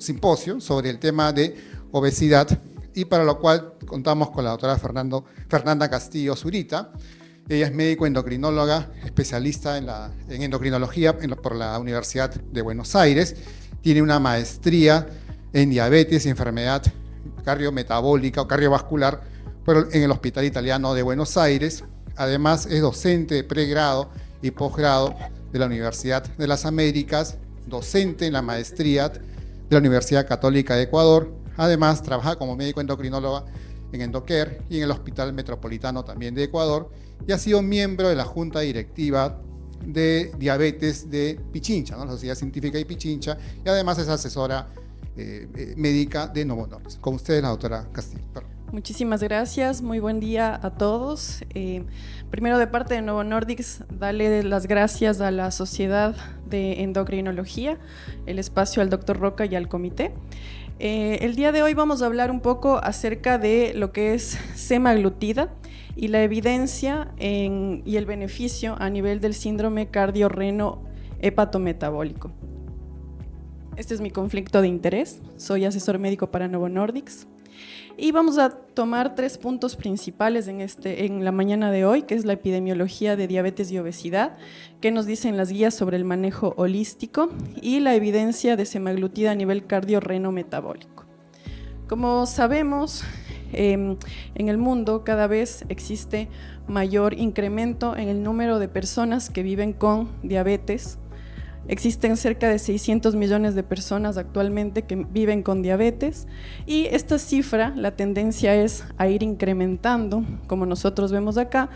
simposio sobre el tema de obesidad, y para lo cual contamos con la doctora Fernanda Castillo Zurita. Ella es médico endocrinóloga, especialista en endocrinología por la Universidad de Buenos Aires. Tiene una maestría en diabetes y enfermedad cardiometabólica o cardiovascular en el Hospital Italiano de Buenos Aires. Además, es docente de pregrado y posgrado de la Universidad de las Américas, docente en la maestría de la Universidad Católica de Ecuador. Además, trabaja como médico endocrinóloga en Endocare y en el Hospital Metropolitano también de Ecuador, y ha sido miembro de la Junta Directiva de Diabetes de Pichincha, ¿no? La Sociedad Científica de Pichincha, y además es asesora médica de Novo Nordisk. Con ustedes, la doctora Castillo. Muchísimas gracias, muy buen día a todos. Primero, de parte de Novo Nordisk, darle las gracias a la Sociedad de Endocrinología, el espacio al doctor Roca y al comité. El día de hoy vamos a hablar un poco acerca de lo que es semaglutida y la evidencia y el beneficio a nivel del síndrome cardiorreno-hepatometabólico. Este es mi conflicto de interés, soy asesor médico para Novo Nordisk. Y vamos a tomar 3 puntos principales en la mañana de hoy, que es la epidemiología de diabetes y obesidad, que nos dicen las guías sobre el manejo holístico y la evidencia de semaglutida a nivel cardiorreno-metabólico. Como sabemos, en el mundo cada vez existe mayor incremento en el número de personas que viven con diabetes. Existen cerca de 600 millones de personas actualmente que viven con diabetes, y esta cifra, la tendencia es a ir incrementando, como nosotros vemos acá.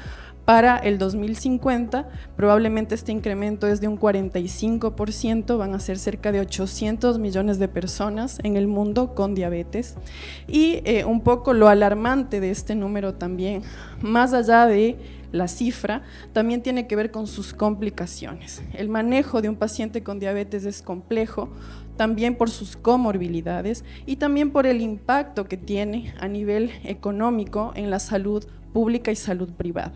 Para el 2050, probablemente este incremento es de un 45%, van a ser cerca de 800 millones de personas en el mundo con diabetes. Y un poco lo alarmante de este número también, más allá de la cifra, también tiene que ver con sus complicaciones. El manejo de un paciente con diabetes es complejo, también por sus comorbilidades y también por el impacto que tiene a nivel económico en la salud pública y salud privada.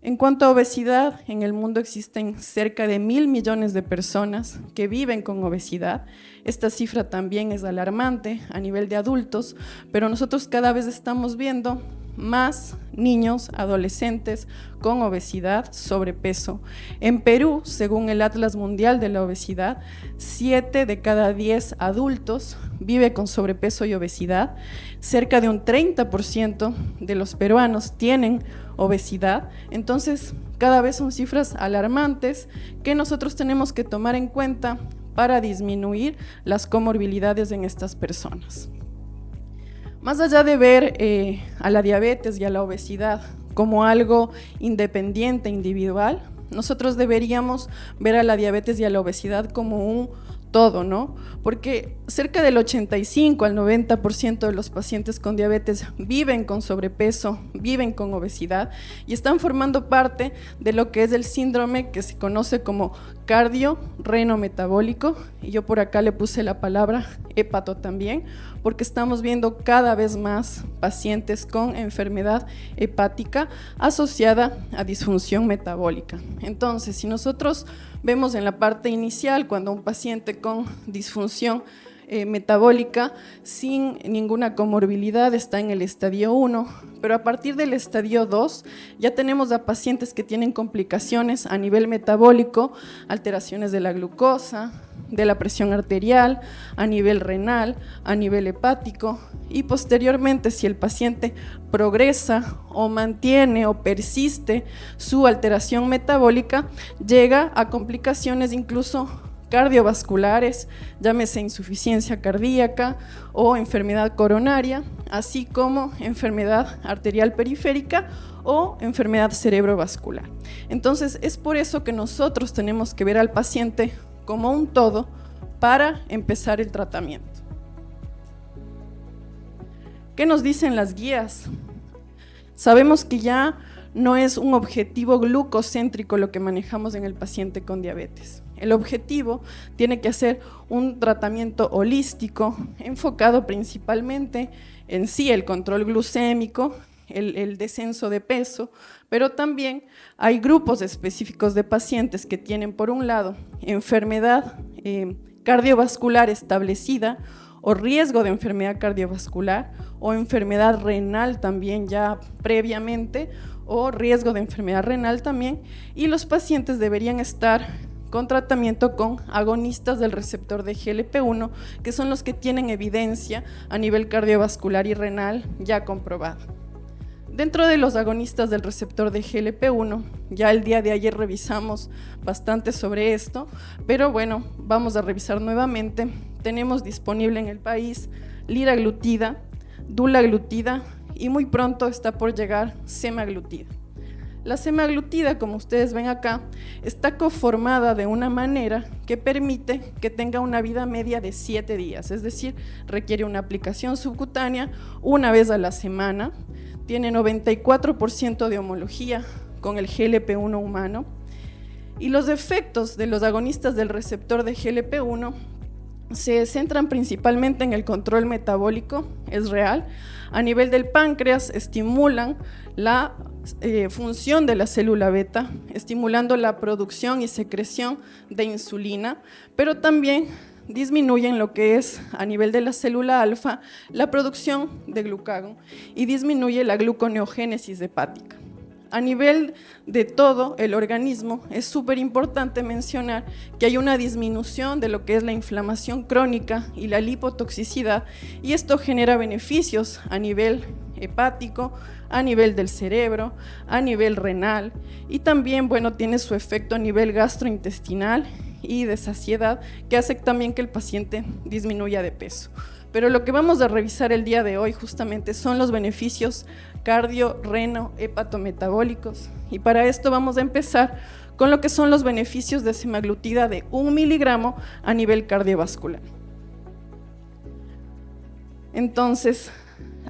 En cuanto a obesidad, en el mundo existen cerca de 1.000 millones de personas que viven con obesidad. Esta cifra también es alarmante a nivel de adultos, pero nosotros cada vez estamos viendo más niños, adolescentes con obesidad, sobrepeso. En Perú, según el Atlas Mundial de la Obesidad, 7 de cada 10 adultos vive con sobrepeso y obesidad. Cerca de un 30% de los peruanos tienen obesidad. Entonces, cada vez son cifras alarmantes que nosotros tenemos que tomar en cuenta para disminuir las comorbilidades en estas personas. Más allá de ver a la diabetes y a la obesidad como algo independiente, individual, nosotros deberíamos ver a la diabetes y a la obesidad como un todo, ¿no? Porque cerca del 85 al 90% de los pacientes con diabetes viven con sobrepeso, viven con obesidad y están formando parte de lo que es el síndrome que se conoce como cardiorreno-metabólico, y yo por acá le puse la palabra hepato también, porque estamos viendo cada vez más pacientes con enfermedad hepática asociada a disfunción metabólica. Entonces, si nosotros vemos en la parte inicial, cuando un paciente con disfunción metabólica sin ninguna comorbilidad está en el estadio 1, pero a partir del estadio 2 ya tenemos a pacientes que tienen complicaciones a nivel metabólico, alteraciones de la glucosa, de la presión arterial, a nivel renal, a nivel hepático, y posteriormente, si el paciente progresa o mantiene o persiste su alteración metabólica, llega a complicaciones incluso cardiovasculares, llámese insuficiencia cardíaca o enfermedad coronaria, así como enfermedad arterial periférica o enfermedad cerebrovascular. Entonces, es por eso que nosotros tenemos que ver al paciente como un todo para empezar el tratamiento. ¿Qué nos dicen las guías? Sabemos que ya no es un objetivo glucocéntrico lo que manejamos en el paciente con diabetes. El objetivo tiene que ser un tratamiento holístico, enfocado principalmente en sí el control glucémico, el descenso de peso, pero también hay grupos específicos de pacientes que tienen, por un lado, enfermedad cardiovascular establecida o riesgo de enfermedad cardiovascular o enfermedad renal también ya previamente o riesgo de enfermedad renal también, y los pacientes deberían estar con tratamiento con agonistas del receptor de GLP-1, que son los que tienen evidencia a nivel cardiovascular y renal ya comprobada. Dentro de los agonistas del receptor de GLP-1, ya el día de ayer revisamos bastante sobre esto, pero bueno, vamos a revisar nuevamente. Tenemos disponible en el país liraglutida, dulaglutida y muy pronto está por llegar semaglutida. La semaglutida, como ustedes ven acá, está conformada de una manera que permite que tenga una vida media de 7 días, es decir, requiere una aplicación subcutánea una vez a la semana, tiene 94% de homología con el GLP-1 humano, y los efectos de los agonistas del receptor de GLP-1 se centran principalmente en el control metabólico, es real. A nivel del páncreas estimulan la función de la célula beta, estimulando la producción y secreción de insulina, pero también disminuyen lo que es a nivel de la célula alfa la producción de glucagón y disminuye la gluconeogénesis hepática. A nivel de todo el organismo es súper importante mencionar que hay una disminución de lo que es la inflamación crónica y la lipotoxicidad, y esto genera beneficios a nivel hepático, a nivel del cerebro, a nivel renal, y también, bueno, tiene su efecto a nivel gastrointestinal y de saciedad, que hace también que el paciente disminuya de peso. Pero lo que vamos a revisar el día de hoy justamente son los beneficios cardio, reno, hepatometabólicos, y para esto vamos a empezar con lo que son los beneficios de semaglutida de 1 miligramo a nivel cardiovascular. Entonces,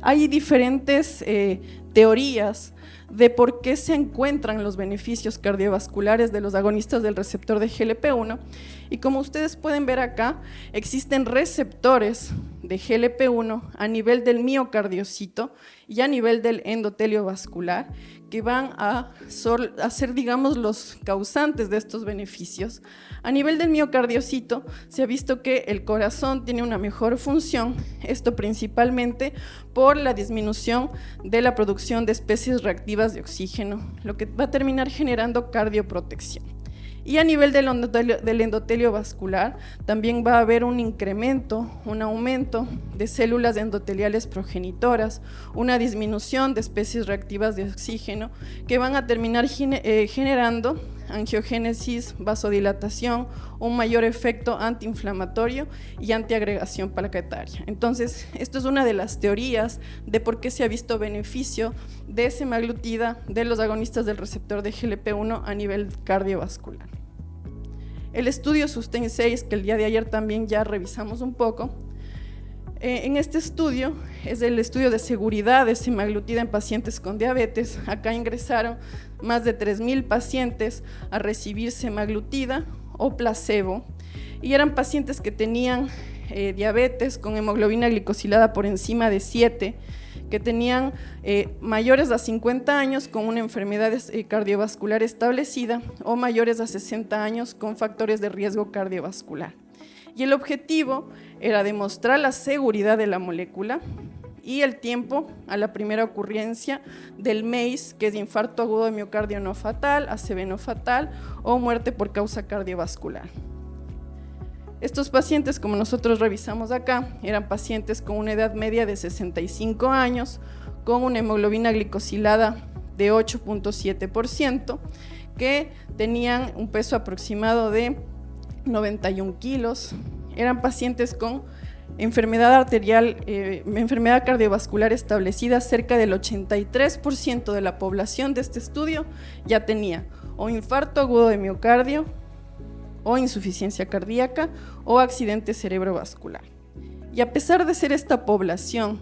hay diferentes teorías de por qué se encuentran los beneficios cardiovasculares de los agonistas del receptor de GLP-1, y como ustedes pueden ver acá, existen receptores de GLP-1 a nivel del miocardiocito y a nivel del endotelio vascular, que van a ser, digamos, los causantes de estos beneficios. A nivel del miocardiocito se ha visto que el corazón tiene una mejor función, esto principalmente por la disminución de la producción de especies reactivas de oxígeno, lo que va a terminar generando cardioprotección. Y a nivel del endotelio vascular también va a haber un incremento, un aumento de células endoteliales progenitoras, una disminución de especies reactivas de oxígeno que van a terminar generando angiogénesis, vasodilatación, un mayor efecto antiinflamatorio y antiagregación plaquetaria. Entonces, esto es una de las teorías de por qué se ha visto beneficio de semaglutida de los agonistas del receptor de GLP-1 a nivel cardiovascular. El estudio SUSTAIN 6, que el día de ayer también ya revisamos un poco, en este estudio es el estudio de seguridad de semaglutida en pacientes con diabetes. Acá ingresaron más de 3,000 pacientes a recibir semaglutida o placebo, y eran pacientes que tenían diabetes con hemoglobina glicosilada por encima de 7, que tenían mayores a 50 años con una enfermedad cardiovascular establecida o mayores a 60 años con factores de riesgo cardiovascular. Y el objetivo era demostrar la seguridad de la molécula y el tiempo a la primera ocurrencia del MACE, que es infarto agudo de miocardio no fatal, ACV no fatal o muerte por causa cardiovascular. Estos pacientes, como nosotros revisamos acá, eran pacientes con una edad media de 65 años, con una hemoglobina glicosilada de 8.7%, que tenían un peso aproximado de 91 kilos, eran pacientes con enfermedad arterial, enfermedad cardiovascular establecida. Cerca del 83% de la población de este estudio ya tenía o infarto agudo de miocardio, o insuficiencia cardíaca o accidente cerebrovascular. Y a pesar de ser esta población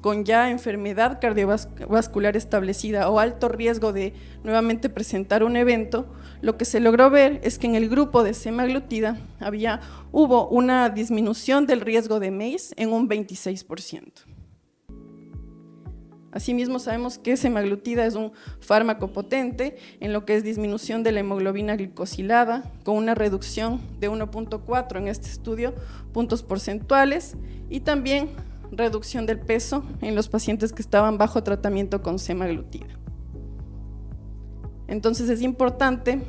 con ya enfermedad cardiovascular establecida o alto riesgo de nuevamente presentar un evento, lo que se logró ver es que en el grupo de semaglutida hubo una disminución del riesgo de MACE en un 26%. Asimismo, sabemos que semaglutida es un fármaco potente en lo que es disminución de la hemoglobina glicosilada, con una reducción de 1.4 en este estudio, puntos porcentuales, y también reducción del peso en los pacientes que estaban bajo tratamiento con semaglutida. Entonces es importante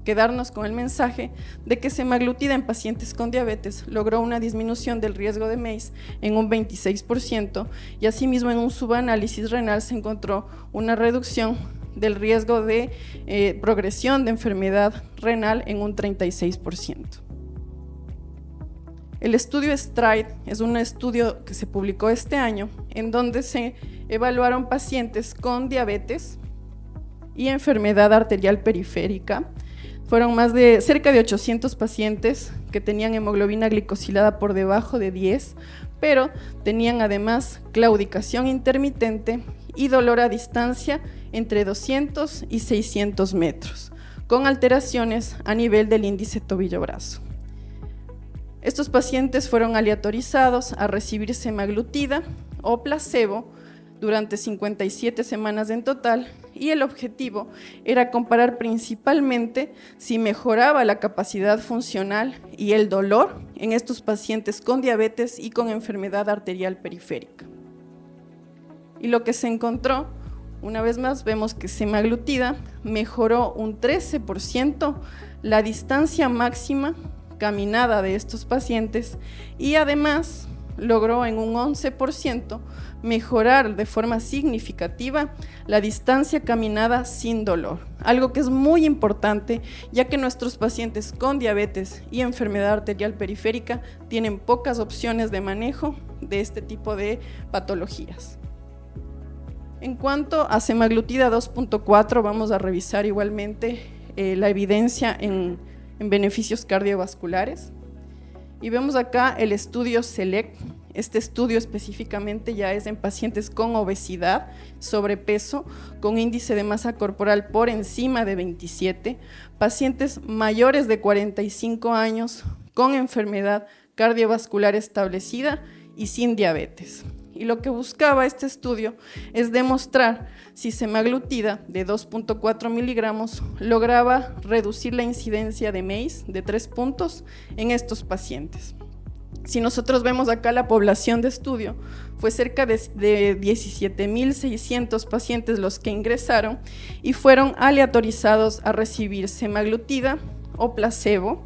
quedarnos con el mensaje de que semaglutida en pacientes con diabetes logró una disminución del riesgo de MACE en un 26% y asimismo en un subanálisis renal se encontró una reducción del riesgo de progresión de enfermedad renal en un 36%. El estudio STRIDE es un estudio que se publicó este año en donde se evaluaron pacientes con diabetes y enfermedad arterial periférica. Fueron cerca de 800 pacientes que tenían hemoglobina glicosilada por debajo de 10, pero tenían además claudicación intermitente y dolor a distancia entre 200 y 600 metros, con alteraciones a nivel del índice tobillo-brazo. Estos pacientes fueron aleatorizados a recibir semaglutida o placebo durante 57 semanas en total, y el objetivo era comparar principalmente si mejoraba la capacidad funcional y el dolor en estos pacientes con diabetes y con enfermedad arterial periférica. Y lo que se encontró, una vez más, vemos que semaglutida mejoró un 13% la distancia máxima caminada de estos pacientes y además logró en un 11% mejorar de forma significativa la distancia caminada sin dolor, algo que es muy importante ya que nuestros pacientes con diabetes y enfermedad arterial periférica tienen pocas opciones de manejo de este tipo de patologías. En cuanto a semaglutida 2.4, vamos a revisar igualmente la evidencia en beneficios cardiovasculares. Y vemos acá el estudio SELECT. Este estudio específicamente ya es en pacientes con obesidad, sobrepeso, con índice de masa corporal por encima de 27, pacientes mayores de 45 años con enfermedad cardiovascular establecida y sin diabetes. Y lo que buscaba este estudio es demostrar si semaglutida de 2.4 miligramos lograba reducir la incidencia de MACE de 3 puntos en estos pacientes. Si nosotros vemos acá la población de estudio, fue cerca de 17.600 pacientes los que ingresaron y fueron aleatorizados a recibir semaglutida o placebo.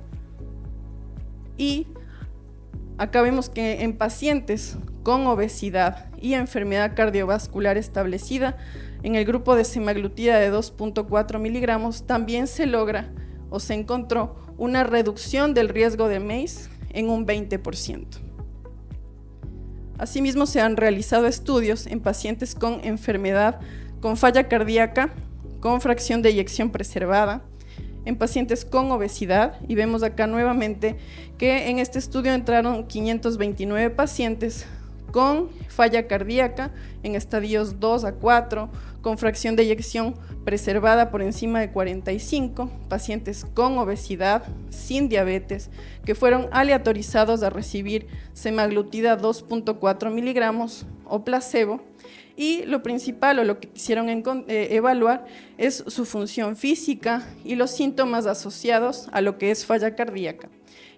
Y acá vemos que en pacientes con obesidad y enfermedad cardiovascular establecida, en el grupo de semaglutida de 2.4 miligramos también se logra o se encontró una reducción del riesgo de MACE en un 20%. Asimismo, se han realizado estudios en pacientes con enfermedad con falla cardíaca, con fracción de eyección preservada, en pacientes con obesidad, y vemos acá nuevamente que en este estudio entraron 529 pacientes con falla cardíaca en estadios 2 a 4, con fracción de eyección preservada por encima de 45, pacientes con obesidad, sin diabetes, que fueron aleatorizados a recibir semaglutida 2.4 miligramos o placebo. Y lo principal o lo que quisieron evaluar es su función física y los síntomas asociados a lo que es falla cardíaca.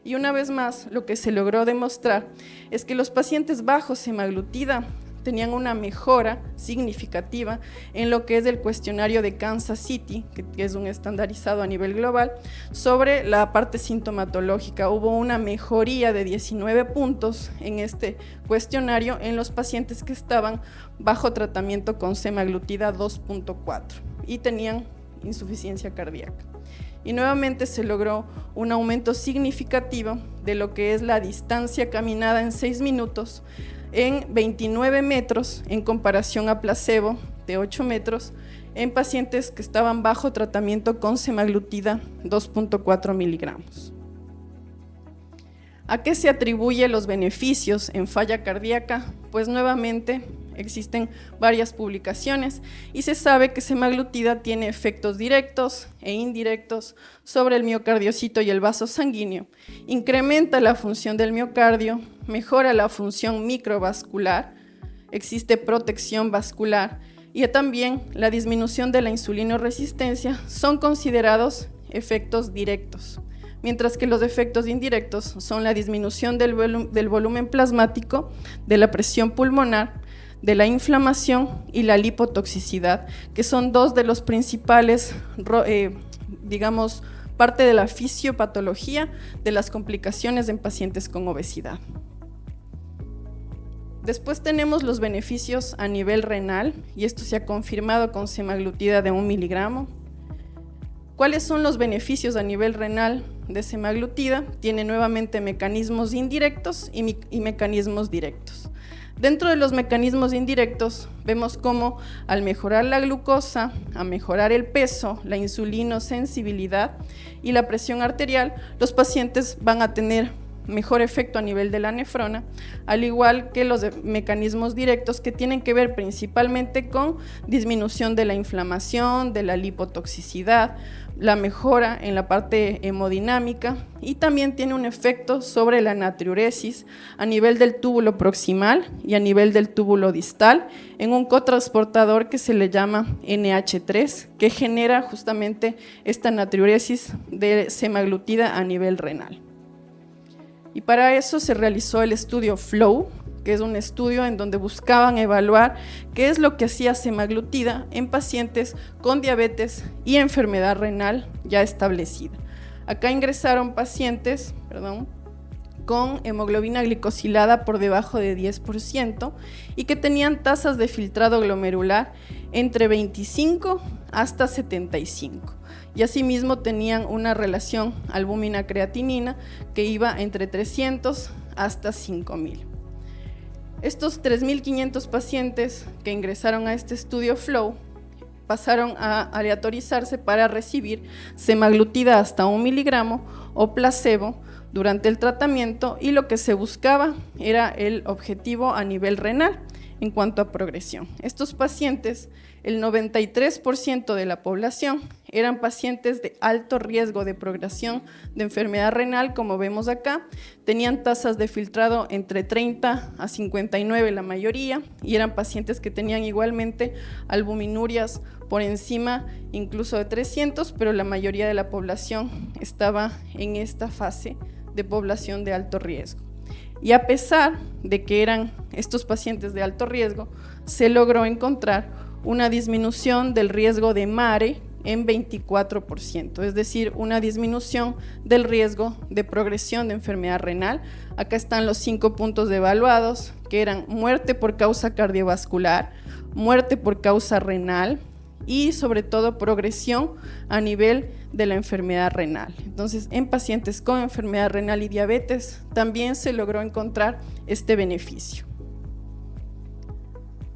Y una vez más, lo que se logró demostrar es que los pacientes bajo semaglutida tenían una mejora significativa en lo que es el cuestionario de Kansas City, que es un estandarizado a nivel global, sobre la parte sintomatológica. Hubo una mejoría de 19 puntos en este cuestionario en los pacientes que estaban bajo tratamiento con semaglutida 2.4 y tenían insuficiencia cardíaca. Y nuevamente se logró un aumento significativo de lo que es la distancia caminada en 6 minutos en 29 metros en comparación a placebo de 8 metros en pacientes que estaban bajo tratamiento con semaglutida 2.4 miligramos. ¿A qué se atribuye los beneficios en falla cardíaca? Pues nuevamente existen varias publicaciones y se sabe que semaglutida tiene efectos directos e indirectos sobre el miocardiocito y el vaso sanguíneo, incrementa la función del miocardio, mejora la función microvascular, existe protección vascular y también la disminución de la insulinoresistencia son considerados efectos directos, mientras que los efectos indirectos son la disminución del volumen plasmático, de la presión pulmonar, de la inflamación y la lipotoxicidad, que son dos de los principales, digamos, parte de la fisiopatología de las complicaciones en pacientes con obesidad. Después tenemos los beneficios a nivel renal, y esto se ha confirmado con semaglutida de 1 miligramo. ¿Cuáles son los beneficios a nivel renal de semaglutida? Tiene nuevamente mecanismos indirectos y mecanismos directos. Dentro de los mecanismos indirectos vemos cómo al mejorar la glucosa, a mejorar el peso, la insulinosensibilidad y la presión arterial, los pacientes van a tener mejor efecto a nivel de la nefrona, al igual que los mecanismos directos que tienen que ver principalmente con disminución de la inflamación, de la lipotoxicidad, la mejora en la parte hemodinámica y también tiene un efecto sobre la natriuresis a nivel del túbulo proximal y a nivel del túbulo distal en un cotransportador que se le llama NH3, que genera justamente esta natriuresis de semaglutida a nivel renal. Y para eso se realizó el estudio FLOW, que es un estudio en donde buscaban evaluar qué es lo que hacía semaglutida en pacientes con diabetes y enfermedad renal ya establecida. Acá ingresaron pacientes, con hemoglobina glicosilada por debajo de 10% y que tenían tasas de filtrado glomerular entre 25 hasta 75. Y asimismo tenían una relación albúmina-creatinina que iba entre 300 hasta 5.000. Estos 3.500 pacientes que ingresaron a este estudio FLOW pasaron a aleatorizarse para recibir semaglutida hasta 1 miligramo o placebo durante el tratamiento, y lo que se buscaba era el objetivo a nivel renal en cuanto a progresión. Estos pacientes, el 93% de la población, eran pacientes de alto riesgo de progresión de enfermedad renal, como vemos acá. Tenían tasas de filtrado entre 30 a 59 la mayoría, y eran pacientes que tenían igualmente albuminurias por encima incluso de 300, pero la mayoría de la población estaba en esta fase de población de alto riesgo. Y a pesar de que eran estos pacientes de alto riesgo, se logró encontrar una disminución del riesgo de MARE en 24%, es decir, una disminución del riesgo de progresión de enfermedad renal. Acá están los 5 puntos evaluados, que eran muerte por causa cardiovascular, muerte por causa renal y sobre todo progresión a nivel de la enfermedad renal. Entonces, en pacientes con enfermedad renal y diabetes también se logró encontrar este beneficio.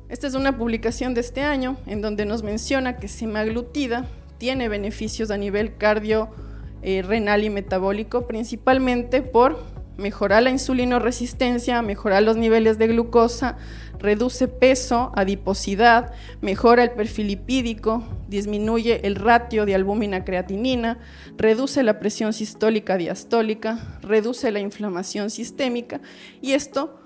Esta es una publicación de este año en donde nos menciona que semaglutida tiene beneficios a nivel renal y metabólico, principalmente por mejorar la insulinoresistencia, mejorar los niveles de glucosa, reduce peso, adiposidad, mejora el perfil lipídico, disminuye el ratio de albúmina-creatinina, reduce la presión sistólica diastólica, reduce la inflamación sistémica, y esto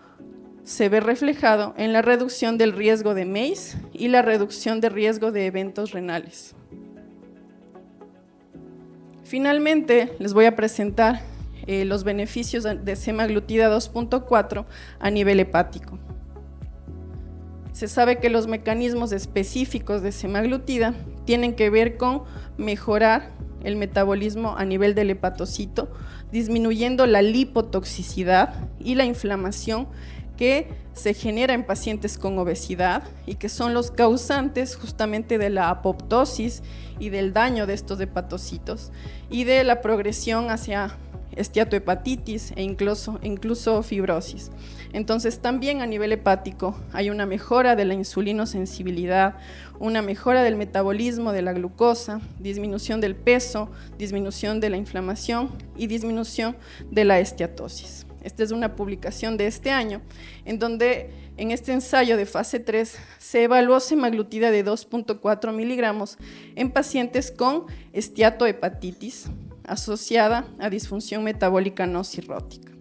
se ve reflejado en la reducción del riesgo de MACE y la reducción de riesgo de eventos renales. Finalmente, les voy a presentar los beneficios de semaglutida 2.4 a nivel hepático. Se sabe que los mecanismos específicos de semaglutida tienen que ver con mejorar el metabolismo a nivel del hepatocito, disminuyendo la lipotoxicidad y la inflamación que se genera en pacientes con obesidad y que son los causantes justamente de la apoptosis y del daño de estos hepatocitos y de la progresión hacia esteatohepatitis e incluso fibrosis. Entonces, también a nivel hepático hay una mejora de la insulinosensibilidad, una mejora del metabolismo de la glucosa, disminución del peso, disminución de la inflamación y disminución de la esteatosis. Esta es una publicación de este año, en donde en este ensayo de fase 3 se evaluó semaglutida de 2.4 miligramos en pacientes con esteatohepatitis asociada a disfunción metabólica no cirrótica.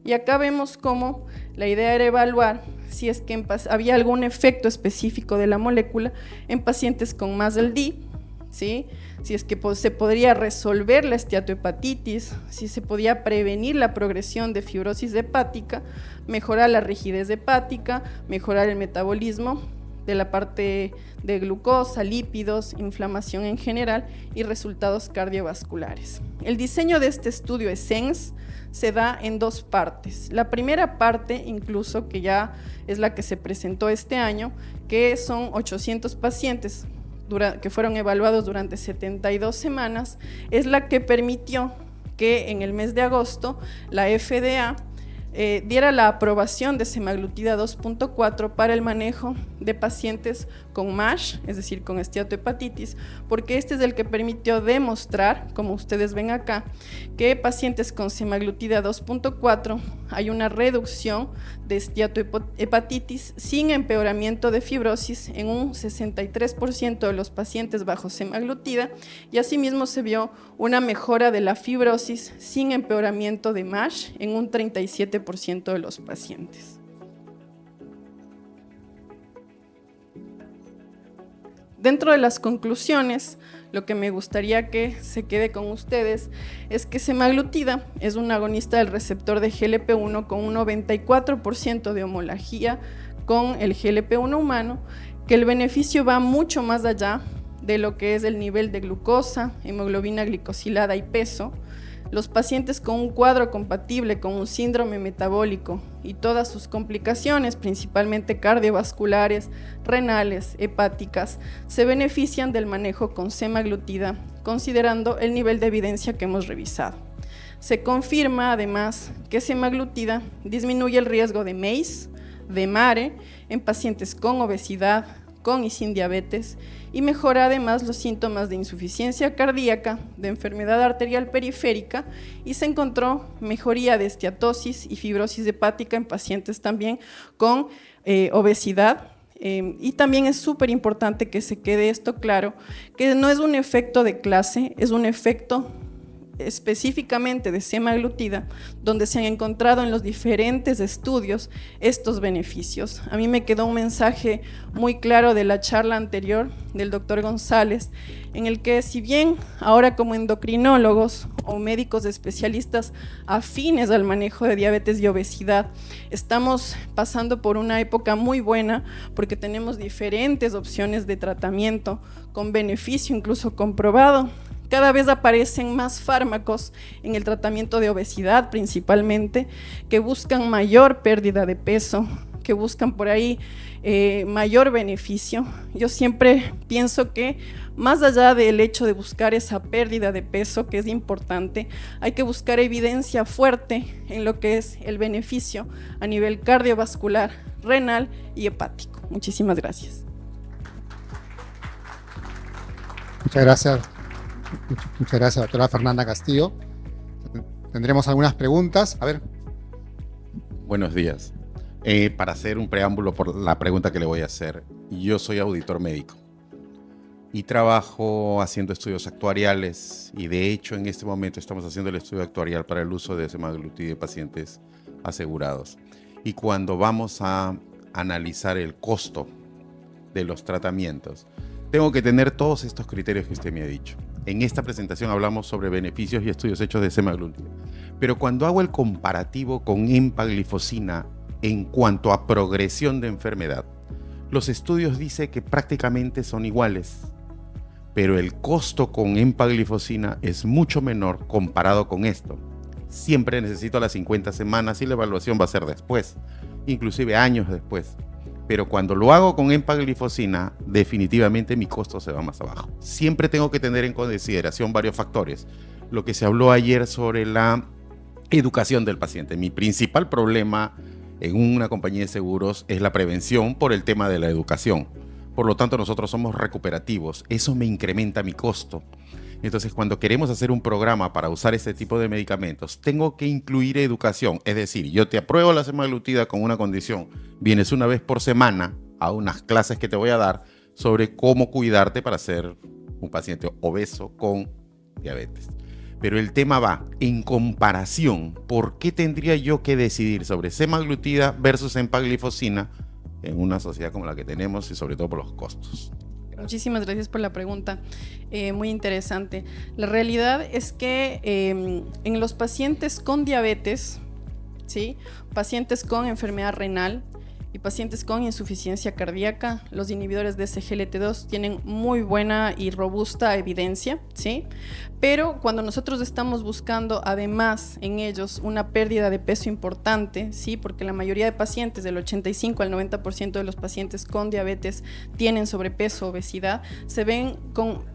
Y acá vemos cómo la idea era evaluar si es que había algún efecto específico de la molécula en pacientes con más del D, ¿sí? Si es que se podría resolver la esteatohepatitis, si se podía prevenir la progresión de fibrosis hepática, mejorar la rigidez hepática, mejorar el metabolismo de la parte de glucosa, lípidos, inflamación en general y resultados cardiovasculares. El diseño de este estudio ESSENCE se da en dos partes. La primera parte, incluso, que ya es la que se presentó este año, que son 800 pacientes que fueron evaluados durante 72 semanas, es la que permitió que en el mes de agosto la FDA diera la aprobación de semaglutida 2.4 para el manejo de pacientes con MASH, es decir, con esteatohepatitis, porque este es el que permitió demostrar, como ustedes ven acá, que pacientes con semaglutida 2.4 hay una reducción de esteatohepatitis sin empeoramiento de fibrosis en un 63% de los pacientes bajo semaglutida, y asimismo se vio una mejora de la fibrosis sin empeoramiento de MASH en un 37% de los pacientes. Dentro de las conclusiones, lo que me gustaría que se quede con ustedes es que semaglutida es un agonista del receptor de GLP-1 con un 94% de homología con el GLP-1 humano, que el beneficio va mucho más allá de lo que es el nivel de glucosa, hemoglobina glicosilada y peso. Los pacientes con un cuadro compatible con un síndrome metabólico y todas sus complicaciones, principalmente cardiovasculares, renales, hepáticas, se benefician del manejo con semaglutida, considerando el nivel de evidencia que hemos revisado. Se confirma además que semaglutida disminuye el riesgo de MACE, de MARE, en pacientes con obesidad, con y sin diabetes, y mejora además los síntomas de insuficiencia cardíaca, de enfermedad arterial periférica, y se encontró mejoría de esteatosis y fibrosis hepática en pacientes también con obesidad. Y también es súper importante que se quede esto claro, que no es un efecto de clase, es un efecto específicamente de semaglutida, donde se han encontrado en los diferentes estudios estos beneficios. A mí me quedó un mensaje muy claro de la charla anterior del doctor González, en el que, si bien ahora como endocrinólogos o médicos especialistas afines al manejo de diabetes y obesidad, estamos pasando por una época muy buena porque tenemos diferentes opciones de tratamiento con beneficio incluso comprobado. Cada vez aparecen más fármacos en el tratamiento de obesidad principalmente, que buscan mayor pérdida de peso, que buscan por ahí mayor beneficio. Yo siempre pienso que más allá del hecho de buscar esa pérdida de peso, que es importante, hay que buscar evidencia fuerte en lo que es el beneficio a nivel cardiovascular, renal y hepático. Muchísimas gracias. Muchas gracias. Muchas gracias, doctora Fernanda Castillo. Tendremos algunas preguntas. A ver. Buenos días. Para hacer un preámbulo por la pregunta que le voy a hacer, yo soy auditor médico y trabajo haciendo estudios actuariales, y de hecho en este momento estamos haciendo el estudio actuarial para el uso de semaglutida en pacientes asegurados. Y cuando vamos a analizar el costo de los tratamientos, tengo que tener todos estos criterios que usted me ha dicho. En esta presentación hablamos sobre beneficios y estudios hechos de semaglutida, pero cuando hago el comparativo con empaglifosina en cuanto a progresión de enfermedad, los estudios dicen que prácticamente son iguales, pero el costo con empaglifosina es mucho menor comparado con esto. Siempre necesito las 50 semanas y la evaluación va a ser después, inclusive años después. Pero cuando lo hago con empaglifosina, definitivamente mi costo se va más abajo. Siempre tengo que tener en consideración varios factores. Lo que se habló ayer sobre la educación del paciente. Mi principal problema en una compañía de seguros es la prevención por el tema de la educación. Por lo tanto, nosotros somos recuperativos. Eso me incrementa mi costo. Entonces, cuando queremos hacer un programa para usar este tipo de medicamentos, tengo que incluir educación. Es decir, yo te apruebo la semaglutida con una condición. Vienes una vez por semana a unas clases que te voy a dar sobre cómo cuidarte para ser un paciente obeso con diabetes. Pero el tema va, en comparación, ¿por qué tendría yo que decidir sobre semaglutida versus empaglifosina en una sociedad como la que tenemos y sobre todo por los costos? Muchísimas gracias por la pregunta, muy interesante. La realidad es que en los pacientes con diabetes, ¿sí?, pacientes con enfermedad renal y pacientes con insuficiencia cardíaca, los inhibidores de SGLT2 tienen muy buena y robusta evidencia, ¿sí? Pero cuando nosotros estamos buscando además en ellos una pérdida de peso importante, ¿sí?, porque la mayoría de pacientes, del 85 al 90% de los pacientes con diabetes tienen sobrepeso, obesidad,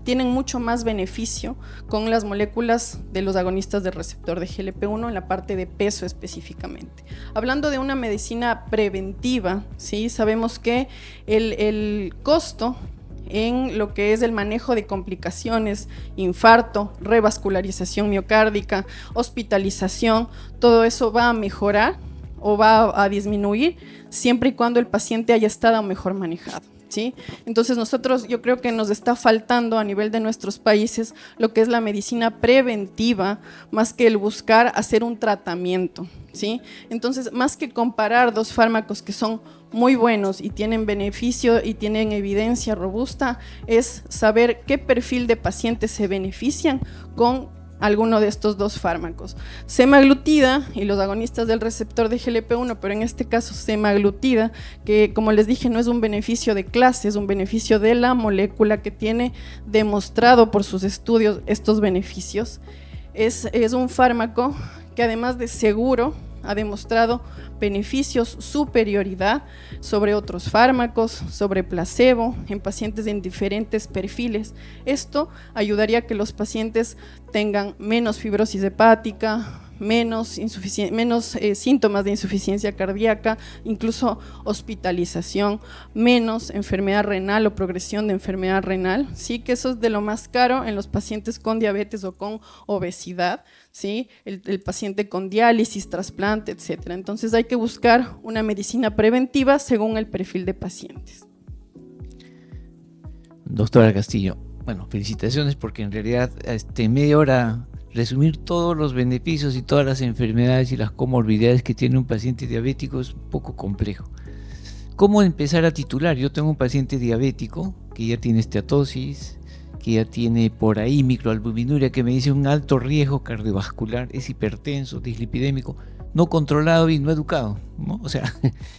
tienen mucho más beneficio con las moléculas de los agonistas del receptor de GLP-1 en la parte de peso específicamente. Hablando de una medicina preventiva, ¿sí?, sabemos que el costo en lo que es el manejo de complicaciones, infarto, revascularización miocárdica, hospitalización, todo eso va a mejorar o va a disminuir siempre y cuando el paciente haya estado mejor manejado, ¿sí? Entonces yo creo que nos está faltando a nivel de nuestros países lo que es la medicina preventiva, más que el buscar hacer un tratamiento, ¿sí? Entonces, más que comparar dos fármacos que son muy buenos y tienen beneficio y tienen evidencia robusta, es saber qué perfil de pacientes se benefician con alguno de estos dos fármacos. Semaglutida y los agonistas del receptor de GLP-1, pero en este caso semaglutida, que como les dije no es un beneficio de clase, es un beneficio de la molécula que tiene demostrado por sus estudios estos beneficios. Es un fármaco que además de seguro ha demostrado beneficios, superioridad sobre otros fármacos, sobre placebo, en pacientes en diferentes perfiles. Esto ayudaría a que los pacientes tengan menos fibrosis hepática, menos síntomas de insuficiencia cardíaca, incluso hospitalización, menos enfermedad renal o progresión de enfermedad renal, sí, que eso es de lo más caro en los pacientes con diabetes o con obesidad, sí, el paciente con diálisis, trasplante, etcétera. Entonces hay que buscar una medicina preventiva según el perfil de pacientes. Doctora Castillo, bueno, felicitaciones porque en realidad en media hora resumir todos los beneficios y todas las enfermedades y las comorbilidades que tiene un paciente diabético es un poco complejo. ¿Cómo empezar a titular? Yo tengo un paciente diabético que ya tiene esteatosis, que ya tiene por ahí microalbuminuria, que me dice un alto riesgo cardiovascular, es hipertenso, dislipidémico, no controlado y no educado, ¿no? O sea,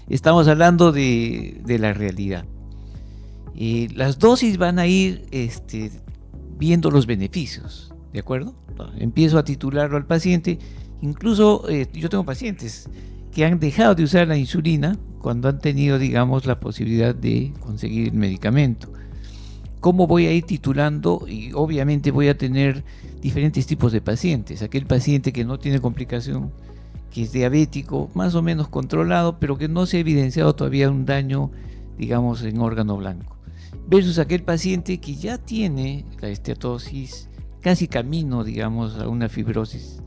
estamos hablando de la realidad. Las dosis van a ir viendo los beneficios, ¿de acuerdo? Empiezo a titularlo al paciente, incluso yo tengo pacientes que han dejado de usar la insulina cuando han tenido, digamos, la posibilidad de conseguir el medicamento. ¿Cómo voy a ir titulando? Y obviamente voy a tener diferentes tipos de pacientes. Aquel paciente que no tiene complicación, que es diabético, más o menos controlado, pero que no se ha evidenciado todavía un daño, digamos, en órgano blanco. Versus aquel paciente que ya tiene la esteatosis, casi camino, digamos, a una fibrosis,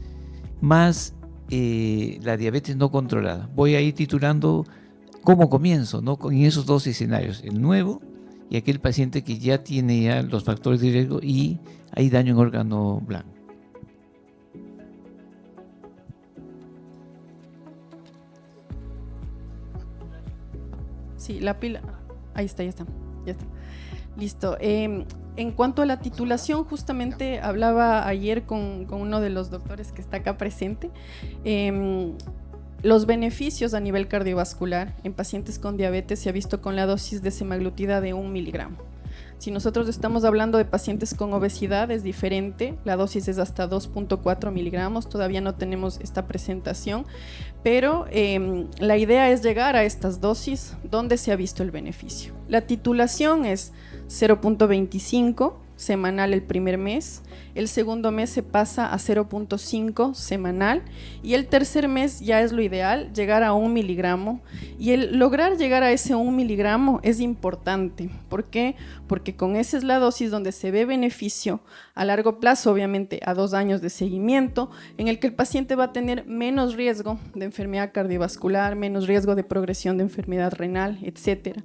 más la diabetes no controlada. Voy a ir titulando cómo comienzo, ¿no? En esos dos escenarios, el nuevo y aquel paciente que ya tiene ya los factores de riesgo y hay daño en órgano blanco. Sí, la pila, ahí está, ya está. Listo. En cuanto a la titulación, justamente hablaba ayer con uno de los doctores que está acá presente. Los beneficios a nivel cardiovascular en pacientes con diabetes se ha visto con la dosis de semaglutida de 1 miligramo. Si nosotros estamos hablando de pacientes con obesidad es diferente, la dosis es hasta 2.4 miligramos, todavía no tenemos esta presentación, pero la idea es llegar a estas dosis donde se ha visto el beneficio. La titulación es 0.25 semanal el primer mes, el segundo mes se pasa a 0.5 semanal y el tercer mes ya es lo ideal, llegar a 1 miligramo, y el lograr llegar a ese 1 miligramo es importante. ¿Por qué? Porque con esa es la dosis donde se ve beneficio a largo plazo, obviamente a 2 años de seguimiento, en el que el paciente va a tener menos riesgo de enfermedad cardiovascular, menos riesgo de progresión de enfermedad renal, etcétera.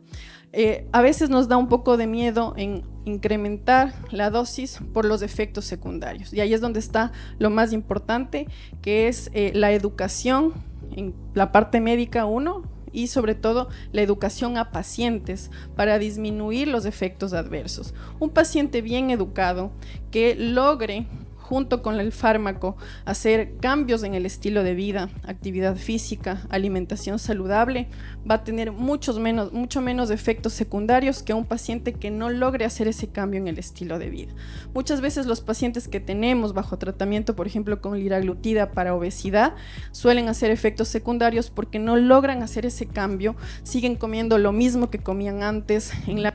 A veces nos da un poco de miedo en incrementar la dosis por los efectos secundarios. Y ahí es donde está lo más importante, que es la educación en la parte médica, uno, y sobre todo la educación a pacientes para disminuir los efectos adversos. Un paciente bien educado que logre, junto con el fármaco, hacer cambios en el estilo de vida, actividad física, alimentación saludable, va a tener mucho menos efectos secundarios que un paciente que no logre hacer ese cambio en el estilo de vida. Muchas veces los pacientes que tenemos bajo tratamiento, por ejemplo con liraglutida para obesidad, suelen hacer efectos secundarios porque no logran hacer ese cambio, siguen comiendo lo mismo que comían antes en la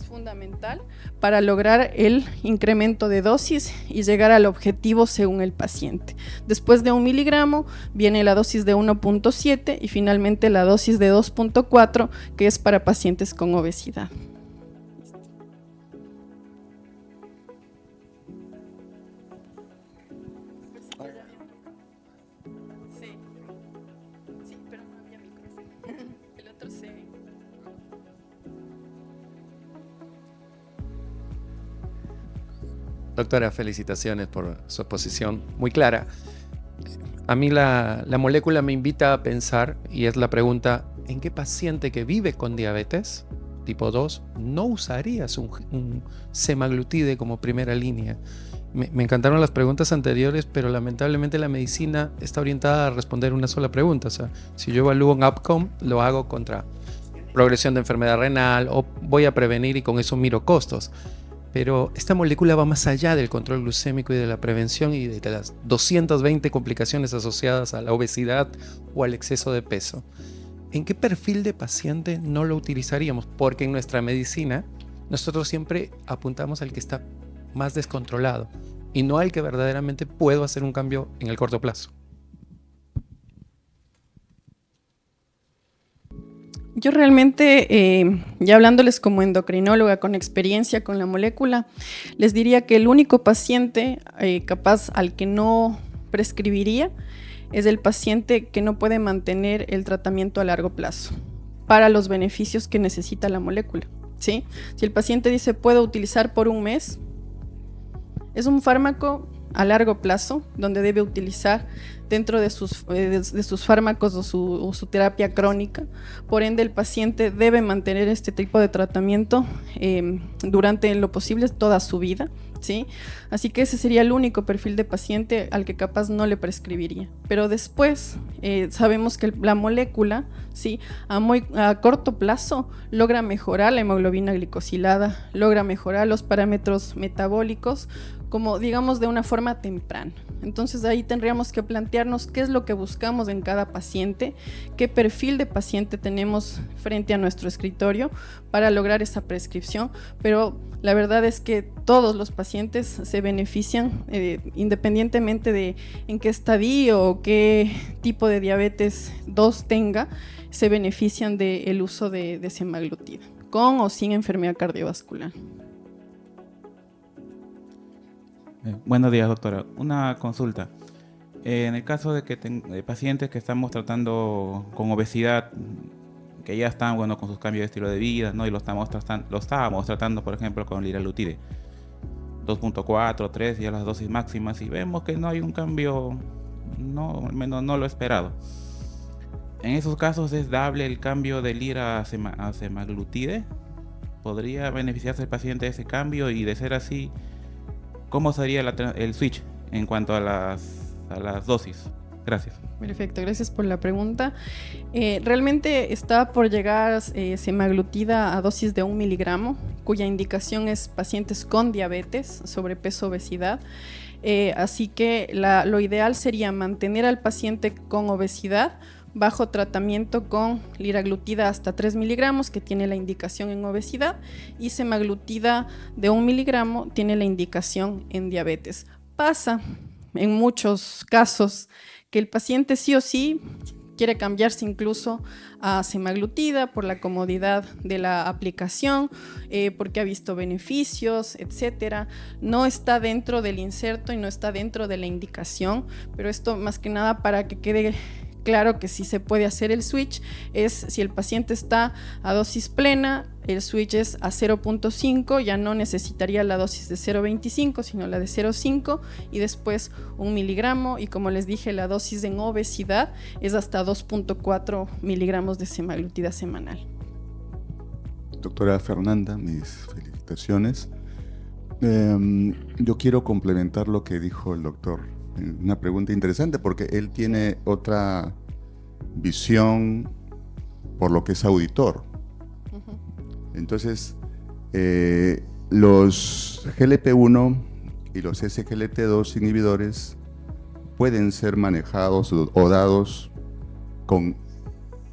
fundamental para lograr el incremento de dosis y llegar al objetivo según el paciente. Después de 1 miligramo viene la dosis de 1.7 y finalmente la dosis de 2.4, que es para pacientes con obesidad. Sí, pero no había micrófono. El otro se... Doctora, felicitaciones por su exposición muy clara. A mí la molécula me invita a pensar, y es la pregunta, ¿en qué paciente que vive con diabetes tipo 2 no usarías un semaglutide como primera línea? Me encantaron las preguntas anteriores, pero lamentablemente la medicina está orientada a responder una sola pregunta. O sea, si yo evalúo un outcome, lo hago contra progresión de enfermedad renal o voy a prevenir y con eso miro costos. Pero esta molécula va más allá del control glucémico y de la prevención y de las 220 complicaciones asociadas a la obesidad o al exceso de peso. ¿En qué perfil de paciente no lo utilizaríamos? Porque en nuestra medicina nosotros siempre apuntamos al que está más descontrolado y no al que verdaderamente puedo hacer un cambio en el corto plazo. Yo realmente, ya hablándoles como endocrinóloga con experiencia con la molécula, les diría que el único paciente capaz al que no prescribiría es el paciente que no puede mantener el tratamiento a largo plazo para los beneficios que necesita la molécula, ¿sí? Si el paciente dice puedo utilizar por un mes, es un fármaco a largo plazo donde debe utilizar dentro de sus fármacos o su terapia crónica. Por ende, el paciente debe mantener este tipo de tratamiento durante lo posible toda su vida, ¿sí? Así que ese sería el único perfil de paciente al que capaz no le prescribiría. Pero después sabemos que la molécula, ¿sí?, a corto plazo logra mejorar la hemoglobina glicosilada, logra mejorar los parámetros metabólicos, como digamos de una forma temprana. Entonces ahí tendríamos que plantearnos qué es lo que buscamos en cada paciente, qué perfil de paciente tenemos frente a nuestro escritorio para lograr esa prescripción, pero la verdad es que todos los pacientes se benefician independientemente de en qué estadio o qué tipo de diabetes 2 tenga, se benefician del uso de semaglutida, con o sin enfermedad cardiovascular. Buenos días, doctora. Una consulta. En el caso de que pacientes que estamos tratando con obesidad, que ya están con sus cambios de estilo de vida, ¿no? Y lo estábamos tratando, por ejemplo, con liraglutide 2.4, 3, ya las dosis máximas, y vemos que no hay un cambio, al menos no lo esperado. En esos casos, ¿es dable el cambio de lira a semaglutide? ¿Podría beneficiarse el paciente de ese cambio? Y de ser así, ¿cómo sería el switch en cuanto a las dosis? Gracias. Perfecto, gracias por la pregunta. Realmente está por llegar semaglutida a dosis de 1 miligramo, cuya indicación es pacientes con diabetes, sobrepeso, obesidad. Así que lo ideal sería mantener al paciente con obesidad bajo tratamiento con liraglutida hasta 3 miligramos, que tiene la indicación en obesidad, y semaglutida de 1 miligramo tiene la indicación en diabetes. Pasa en muchos casos que el paciente sí o sí quiere cambiarse incluso a semaglutida por la comodidad de la aplicación, porque ha visto beneficios, etcétera. No está dentro del inserto y no está dentro de la indicación, pero esto más que nada para que quede claro que sí se puede hacer el switch. Es si el paciente está a dosis plena, el switch es a 0.5, ya no necesitaría la dosis de 0.25, sino la de 0.5 y después 1 miligramo, y como les dije, la dosis en obesidad es hasta 2.4 miligramos de semaglutida semanal. Doctora Fernanda, mis felicitaciones. Yo quiero complementar lo que dijo el doctor. Una pregunta interesante porque él tiene otra visión por lo que es auditor. Entonces, los GLP-1 y los SGLT2 inhibidores pueden ser manejados o dados con,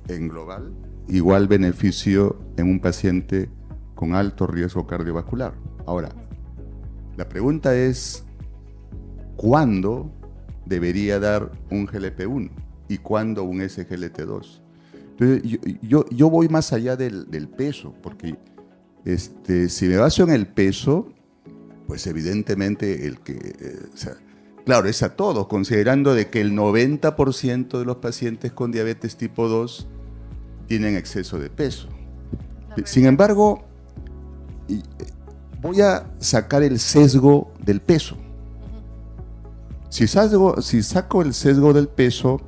en global, igual beneficio en un paciente con alto riesgo cardiovascular. Ahora, la pregunta es, ¿cuándo debería dar un GLP-1 y cuándo un SGLT2? Entonces, yo voy más allá del peso, porque si me baso en el peso, pues evidentemente claro, es a todos, considerando de que el 90% de los pacientes con diabetes tipo 2 tienen exceso de peso. Sin embargo, voy a sacar el sesgo del peso. Si saco el sesgo del peso,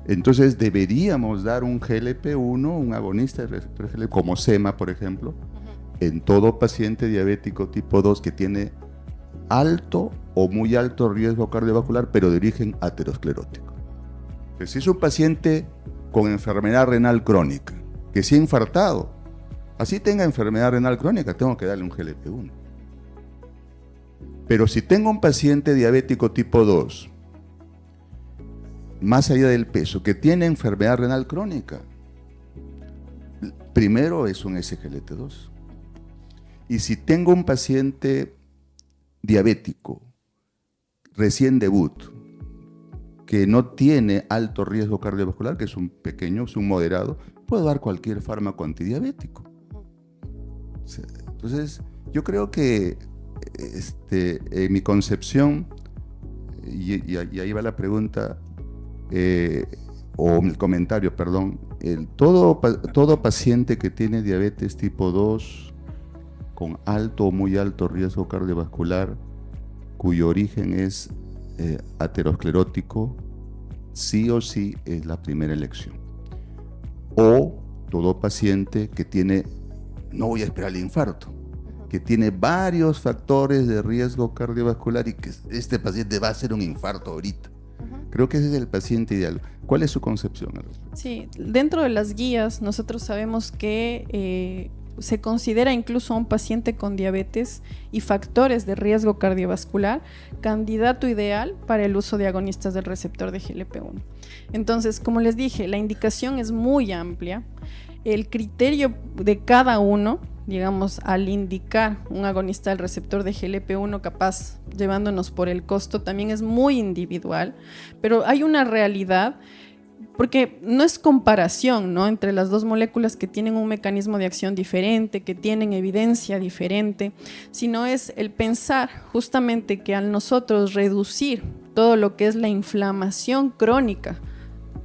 entonces deberíamos dar un GLP-1, un agonista de receptor GLP, como SEMA, por ejemplo, en todo paciente diabético tipo 2 que tiene alto o muy alto riesgo cardiovascular, pero de origen aterosclerótico. Entonces, si es un paciente con enfermedad renal crónica, que se ha infartado, así tenga enfermedad renal crónica, tengo que darle un GLP-1. Pero si tengo un paciente diabético tipo 2, más allá del peso, que tiene enfermedad renal crónica, primero es un SGLT2. Y si tengo un paciente diabético, recién debut, que no tiene alto riesgo cardiovascular, que es un pequeño, es un moderado, puedo dar cualquier fármaco antidiabético. Entonces, yo creo que en mi concepción, y ahí va la pregunta, o el comentario, perdón, todo paciente que tiene diabetes tipo 2 con alto o muy alto riesgo cardiovascular, cuyo origen es aterosclerótico, sí o sí es la primera elección. O todo paciente que tiene, no voy a esperar el infarto, que tiene varios factores de riesgo cardiovascular y que este paciente va a hacer un infarto ahorita. Creo que ese es el paciente ideal. ¿Cuál es su concepción al respecto? Sí, dentro de las guías nosotros sabemos que se considera incluso a un paciente con diabetes y factores de riesgo cardiovascular candidato ideal para el uso de agonistas del receptor de GLP-1. Entonces, como les dije, la indicación es muy amplia. El criterio de cada uno, digamos, al indicar un agonista del receptor de GLP-1 capaz llevándonos por el costo, también es muy individual, pero hay una realidad, porque no es comparación, ¿no?, entre las dos moléculas que tienen un mecanismo de acción diferente, que tienen evidencia diferente, sino es el pensar justamente que al nosotros reducir todo lo que es la inflamación crónica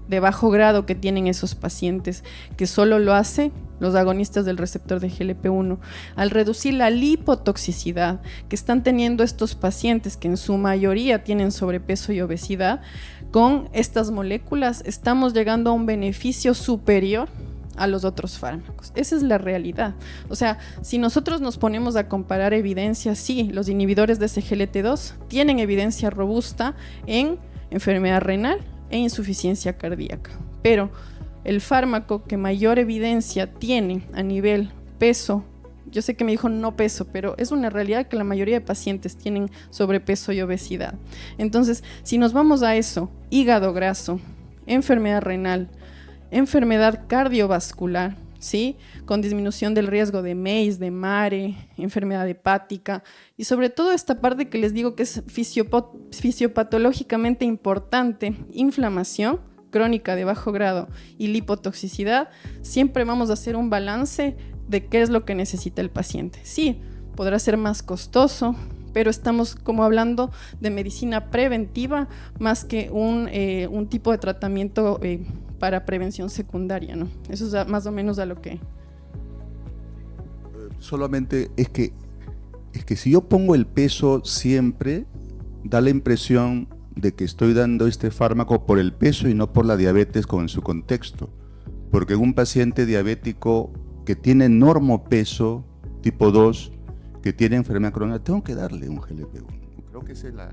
de bajo grado que tienen esos pacientes, que solo lo hace los agonistas del receptor de GLP-1, al reducir la lipotoxicidad que están teniendo estos pacientes, que en su mayoría tienen sobrepeso y obesidad, con estas moléculas estamos llegando a un beneficio superior a los otros fármacos. Esa es la realidad. O sea, si nosotros nos ponemos a comparar evidencia, sí, los inhibidores de SGLT2 tienen evidencia robusta en enfermedad renal e insuficiencia cardíaca, pero el fármaco que mayor evidencia tiene a nivel peso, yo sé que me dijo no peso, pero es una realidad que la mayoría de pacientes tienen sobrepeso y obesidad. Entonces, si nos vamos a eso, hígado graso, enfermedad renal, enfermedad cardiovascular, ¿sí?, con disminución del riesgo de MACE, de MARE, enfermedad hepática, y sobre todo esta parte que les digo que es fisiopatológicamente importante, inflamación, crónica de bajo grado y lipotoxicidad, siempre vamos a hacer un balance de qué es lo que necesita el paciente. Sí, podrá ser más costoso, pero estamos como hablando de medicina preventiva más que un tipo de tratamiento para prevención secundaria, ¿no? Eso es más o menos a lo que... Solamente es que si yo pongo el peso siempre, da la impresión de que estoy dando este fármaco por el peso y no por la diabetes con su contexto. Porque en un paciente diabético que tiene normopeso tipo 2, que tiene enfermedad crónica, tengo que darle un GLP-1. Creo que esa es la...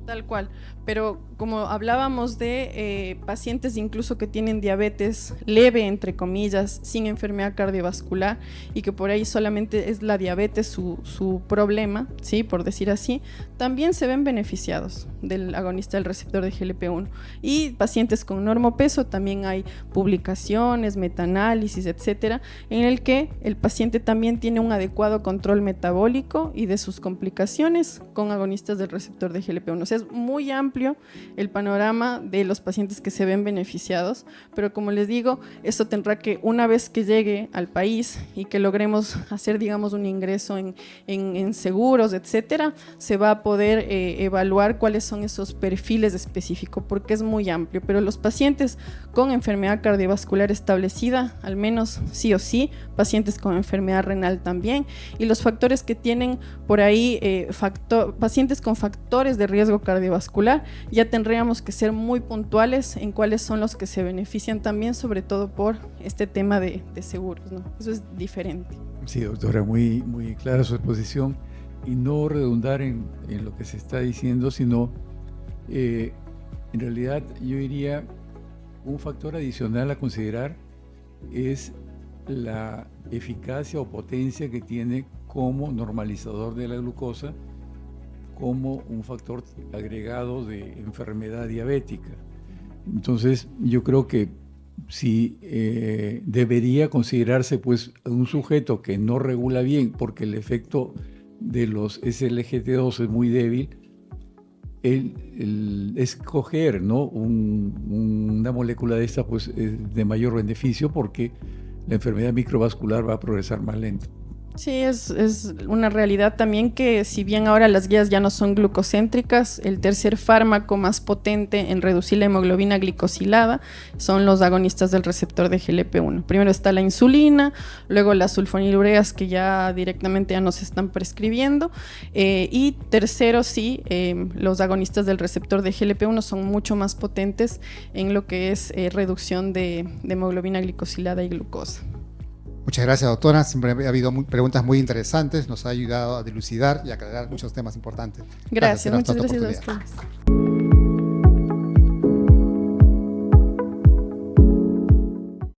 Tal cual, pero como hablábamos de pacientes incluso que tienen diabetes leve, entre comillas, sin enfermedad cardiovascular y que por ahí solamente es la diabetes su problema, ¿sí? Por decir así, también se ven beneficiados del agonista del receptor de GLP-1. Y pacientes con normopeso también hay publicaciones, metaanálisis, etcétera, en el que el paciente también tiene un adecuado control metabólico y de sus complicaciones con agonistas del receptor de GLP-1. O sea, es muy amplio el panorama de los pacientes que se ven beneficiados, pero como les digo, esto tendrá que, una vez que llegue al país y que logremos hacer, digamos, un ingreso en seguros, etcétera, se va a poder evaluar cuáles son esos perfiles específicos, porque es muy amplio, pero los pacientes con enfermedad cardiovascular establecida, al menos sí o sí, pacientes con enfermedad renal también, y los factores que tienen por ahí, pacientes con factores de riesgo cardiovascular, ya tendríamos que ser muy puntuales en cuáles son los que se benefician también, sobre todo por este tema de seguros, ¿no? Eso es diferente. Sí, doctora, muy, muy clara su exposición, y no redundar en lo que se está diciendo, sino en realidad yo diría un factor adicional a considerar es la eficacia o potencia que tiene como normalizador de la glucosa, como un factor agregado de enfermedad diabética. Entonces, yo creo que si debería considerarse pues un sujeto que no regula bien porque el efecto de los SGLT2 es muy débil, el escoger, ¿no? una molécula de esta pues es de mayor beneficio porque la enfermedad microvascular va a progresar más lento. Sí, es una realidad también que si bien ahora las guías ya no son glucocéntricas, el tercer fármaco más potente en reducir la hemoglobina glicosilada son los agonistas del receptor de GLP-1. Primero está la insulina, luego las sulfonilureas que ya directamente ya nos están prescribiendo, y tercero sí, los agonistas del receptor de GLP-1 son mucho más potentes en lo que es reducción de hemoglobina glicosilada y glucosa. Muchas gracias, doctora. Siempre ha habido preguntas muy interesantes. Nos ha ayudado a dilucidar y aclarar muchos temas importantes. Gracias, muchas por esta gracias a oportunidad. ustedes.